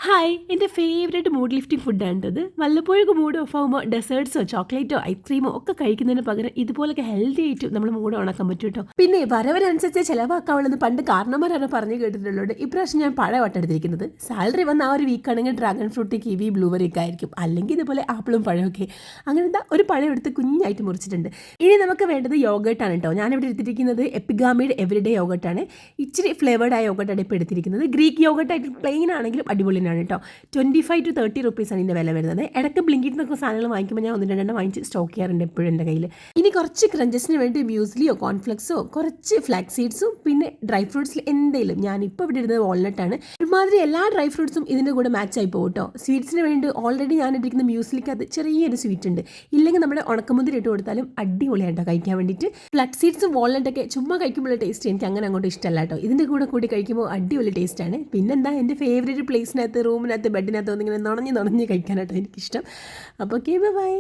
Hi എൻ്റെ favourite mood lifting ഫുഡാണ് ഇത്. വല്ലപ്പോഴൊക്കെ മൂഡ് ഓഫ് ആകുമ്പോൾ ഡെസേർട്ട്സോ ചോക്ലേറ്റോ ഐസ്ക്രീമോ ഒക്കെ കഴിക്കുന്നതിന് പകരം ഇതുപോലൊക്കെ ഹെൽത്തി ആയിട്ട് നമ്മൾ മൂഡ് ഉണക്കാൻ പറ്റും കേട്ടോ. പിന്നെ വരവരനുസരിച്ച് ചിലവാക്കാവുള്ളൂ പണ്ട് കാരണന്മാരാണ് പറഞ്ഞു കേട്ടിട്ടുള്ളത്. ഇപ്രാവശ്യം ഞാൻ പഴവട്ടം എടുത്തിരിക്കുന്നത്. സാലറി വന്ന ആ ഒരു വീക്കാണെങ്കിൽ ഡ്രാഗൺ ഫ്രൂട്ട്, കിവി, ബ്ലൂബെറി ഒക്കെ ആയിരിക്കും. അല്ലെങ്കിൽ ഇതുപോലെ ആപ്പിളും പഴമൊക്കെ. അങ്ങനത്തെ ഒരു പഴം എടുത്ത് കുഞ്ഞായിട്ട് മുറിച്ചിട്ടുണ്ട്. ഇനി നമുക്ക് വേണ്ടത് യോഗേട്ടാണ് കേട്ടോ. ഞാനിവിടെ എടുത്തിരിക്കുന്നത് എപ്പിഗാമിയുടെ എവരിഡേ യോഗേട്ടാണ്. ഇച്ചിരി ഫ്ലേവേർഡ് ആയ യോഗേട്ടാണ് ഇപ്പോൾ എടുത്തിരിക്കുന്നത്. ഗ്രീക്ക് യോഗേട്ടായിട്ട് പ്ലെയിൻ ആണെങ്കിലും അടിപൊളിയാണ് കേട്ടോ. 25 to 30 റുപ്പീസാണ് ഇതിൻ്റെ വില വരുന്നത്. ഇടയ്ക്ക് ബ്ലിങ്കിറ്റ് എന്നൊക്കെ സാധനങ്ങൾ വാങ്ങിക്കുമ്പോൾ ഞാൻ 1-2 വാങ്ങിച്ച് സ്റ്റോക്ക് ചെയ്യാറുണ്ട് എപ്പോഴും എൻ്റെ കയ്യിൽ. ഇനി കുറച്ച് ക്രഞ്ചസിന് വേണ്ടി മ്യൂസ്ലിയോ കോൺഫ്ലെക്സോ കുറച്ച് ഫ്ലാക്സ് സീഡ്സും പിന്നെ ഡ്രൈ ഫ്രൂട്ട്സിൽ എന്തെങ്കിലും. ഞാനിപ്പോൾ ഇവിടെ ഇടുന്നത് വാൾനട്ടാണ്. ഒരുമാതിരി എല്ലാ ഡ്രൈ ഫ്രൂട്ട്സും ഇതിൻ്റെ കൂടെ മാച്ച് ആയി പോകും കേട്ടോ. സ്വീറ്റ്സിന് വേണ്ടി ഓൾറെഡി ഞാൻ ഇട്ടിരിക്കുന്ന മ്യൂസ്ലിക്കകത്ത് ചെറിയൊരു സ്വീറ്റ് ഉണ്ട്. ഇല്ലെങ്കിൽ നമ്മുടെ ഉണക്കമുന്തിരി ഇട്ട് കൊടുത്താലും അടിപൊളിയായിട്ടോ കഴിക്കാൻ വേണ്ടിയിട്ട്. ഫ്ലാക്സ് സീഡ്സും വാൾനട്ടൊക്കെ ചുമ്മാ കഴിക്കുമ്പോൾ ടേസ്റ്റ് എനിക്ക് അങ്ങനെ അങ്ങോട്ട് ഇഷ്ടമല്ല കേട്ടോ. ഇതിൻ്റെ കൂടെ കൂടി കഴിക്കുമ്പോൾ അടിപൊളി ടേസ്റ്റാണ്. പിന്നെന്താ എൻ്റെ ഫേവറേറ്റ് പ്ലേസിനകത്ത് റൂമിനകത്ത് ബെഡിനകത്ത് ഒന്നിങ്ങനെ നുണഞ്ഞ് കഴിക്കാനായിട്ട് എനിക്കിഷ്ടം. അപ്പോൾ ഓക്കെ, ബൈ.